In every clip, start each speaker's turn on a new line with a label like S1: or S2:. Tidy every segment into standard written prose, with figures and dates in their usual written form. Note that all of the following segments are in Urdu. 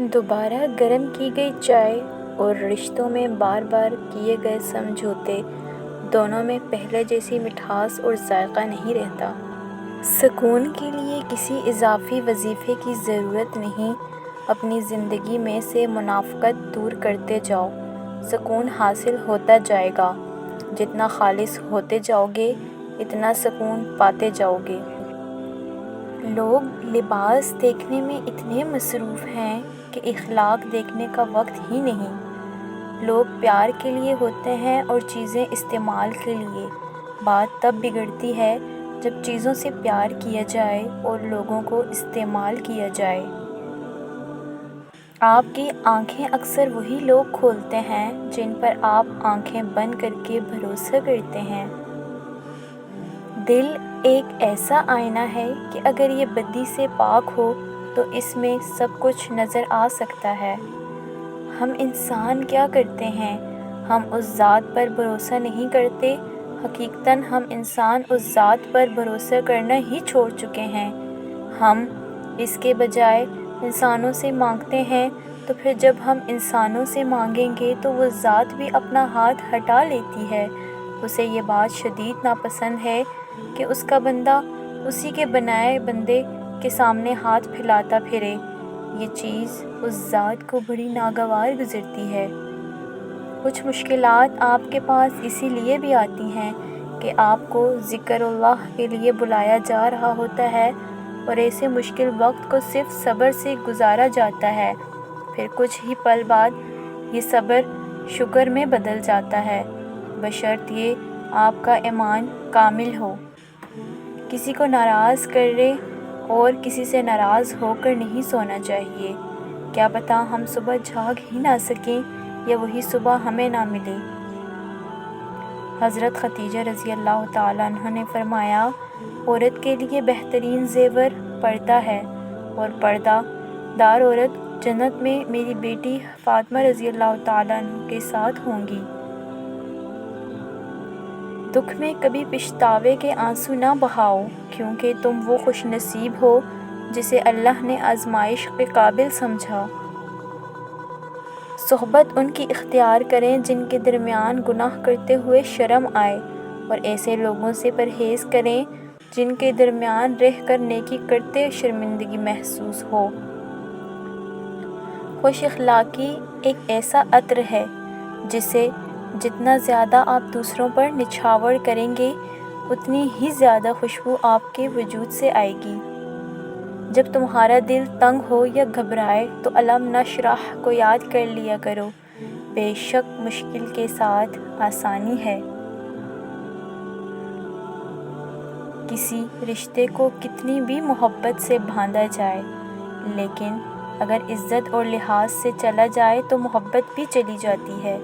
S1: دوبارہ گرم کی گئی چائے اور رشتوں میں بار بار کیے گئے سمجھوتے، دونوں میں پہلے جیسی مٹھاس اور ذائقہ نہیں رہتا۔ سکون کے لیے کسی اضافی وظیفے کی ضرورت نہیں، اپنی زندگی میں سے منافقت دور کرتے جاؤ، سکون حاصل ہوتا جائے گا۔ جتنا خالص ہوتے جاؤ گے، اتنا سکون پاتے جاؤ گے۔ لوگ لباس دیکھنے میں اتنے مصروف ہیں کہ اخلاق دیکھنے کا وقت ہی نہیں۔ لوگ پیار کے لیے ہوتے ہیں اور چیزیں استعمال کے لیے۔ بات تب بگڑتی ہے جب چیزوں سے پیار کیا جائے اور لوگوں کو استعمال کیا جائے۔ آپ کی آنکھیں اکثر وہی لوگ کھولتے ہیں جن پر آپ آنکھیں بند کر کے بھروسہ کرتے ہیں۔ دل ایک ایسا آئینہ ہے کہ اگر یہ بدی سے پاک ہو تو اس میں سب کچھ نظر آ سکتا ہے۔ ہم انسان کیا کرتے ہیں؟ ہم اس ذات پر بھروسہ نہیں کرتے۔ حقیقتاً ہم انسان اس ذات پر بھروسہ کرنا ہی چھوڑ چکے ہیں۔ ہم اس کے بجائے انسانوں سے مانگتے ہیں، تو پھر جب ہم انسانوں سے مانگیں گے تو وہ ذات بھی اپنا ہاتھ ہٹا لیتی ہے۔ اسے یہ بات شدید ناپسند ہے کہ اس کا بندہ اسی کے بنائے بندے کے سامنے ہاتھ پھیلاتا پھرے۔ یہ چیز اس ذات کو بڑی ناگوار گزرتی ہے۔ کچھ مشکلات آپ کے پاس اسی لیے بھی آتی ہیں کہ آپ کو ذکر اللہ کے لیے بلایا جا رہا ہوتا ہے، اور ایسے مشکل وقت کو صرف صبر سے گزارا جاتا ہے۔ پھر کچھ ہی پل بعد یہ صبر شکر میں بدل جاتا ہے، بشرط یہ آپ کا ایمان کامل ہو۔ کسی کو ناراض کرے اور کسی سے ناراض ہو کر نہیں سونا چاہیے۔ کیا پتہ ہم صبح جاگ ہی نہ سکیں یا وہی صبح ہمیں نہ ملے۔ حضرت خدیجہ رضی اللہ تعالیٰ عنہا نے فرمایا، عورت کے لیے بہترین زیور پردہ ہے، اور پردہ دار عورت جنت میں میری بیٹی فاطمہ رضی اللہ تعالیٰ عنہ کے ساتھ ہوں گی۔ دکھ میں کبھی پچھتاوے کے آنسو نہ بہاؤ، کیونکہ تم وہ خوش نصیب ہو جسے اللہ نے آزمائش کے قابل سمجھا۔ صحبت ان کی اختیار کریں جن کے درمیان گناہ کرتے ہوئے شرم آئے، اور ایسے لوگوں سے پرہیز کریں جن کے درمیان رہ کر نیکی کرتے شرمندگی محسوس ہو۔ خوش اخلاقی ایک ایسا عطر ہے جسے جتنا زیادہ آپ دوسروں پر نچھاور کریں گے، اتنی ہی زیادہ خوشبو آپ کے وجود سے آئے گی۔ جب تمہارا دل تنگ ہو یا گھبرائے تو علم نشرح کو یاد کر لیا کرو، بے شک مشکل کے ساتھ آسانی ہے۔ کسی رشتے کو کتنی بھی محبت سے باندھا جائے، لیکن اگر عزت اور لحاظ سے چلا جائے تو محبت بھی چلی جاتی ہے۔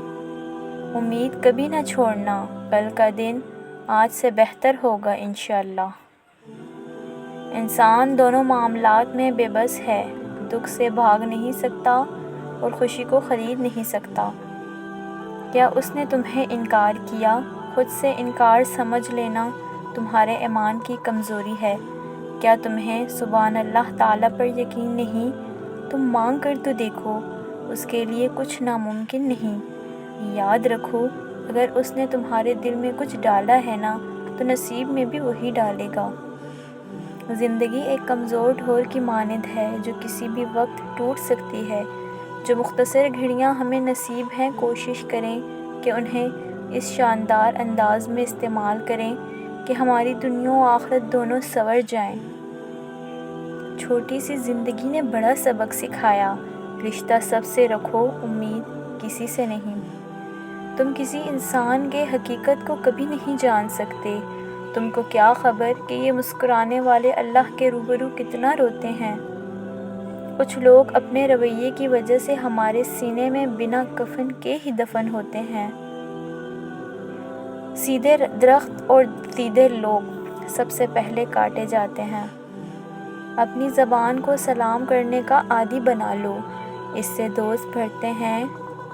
S1: امید کبھی نہ چھوڑنا، کل کا دن آج سے بہتر ہوگا انشاءاللہ۔ انسان دونوں معاملات میں بے بس ہے، دکھ سے بھاگ نہیں سکتا اور خوشی کو خرید نہیں سکتا۔ کیا اس نے تمہیں انکار کیا؟ خود سے انکار سمجھ لینا تمہارے ایمان کی کمزوری ہے۔ کیا تمہیں سبحان اللہ تعالیٰ پر یقین نہیں؟ تم مانگ کر تو دیکھو، اس کے لیے کچھ ناممکن نہیں۔ یاد رکھو، اگر اس نے تمہارے دل میں کچھ ڈالا ہے نا، تو نصیب میں بھی وہی ڈالے گا۔ زندگی ایک کمزور ڈھول کی مانند ہے جو کسی بھی وقت ٹوٹ سکتی ہے۔ جو مختصر گھڑیاں ہمیں نصیب ہیں، کوشش کریں کہ انہیں اس شاندار انداز میں استعمال کریں کہ ہماری دنیا و آخرت دونوں سنور جائیں۔ چھوٹی سی زندگی نے بڑا سبق سکھایا، رشتہ سب سے رکھو، امید کسی سے نہیں۔ تم کسی انسان کے حقیقت کو کبھی نہیں جان سکتے۔ تم کو کیا خبر کہ یہ مسکرانے والے اللہ کے روبرو کتنا روتے ہیں۔ کچھ لوگ اپنے رویے کی وجہ سے ہمارے سینے میں بنا کفن کے ہی دفن ہوتے ہیں۔ سیدھے درخت اور سیدھے لوگ سب سے پہلے کاٹے جاتے ہیں۔ اپنی زبان کو سلام کرنے کا عادی بنا لو، اس سے دوست بڑھتے ہیں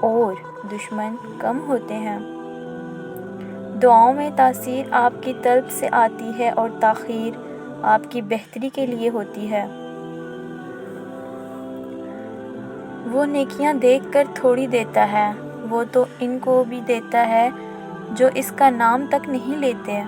S1: اور دشمن کم ہوتے ہیں۔ دعاؤں میں تاثیر آپ کی طلب سے آتی ہے اور تاخیر آپ کی بہتری کے لیے ہوتی ہے۔ وہ نیکیاں دیکھ کر تھوڑی دیتا ہے، وہ تو ان کو بھی دیتا ہے جو اس کا نام تک نہیں لیتے۔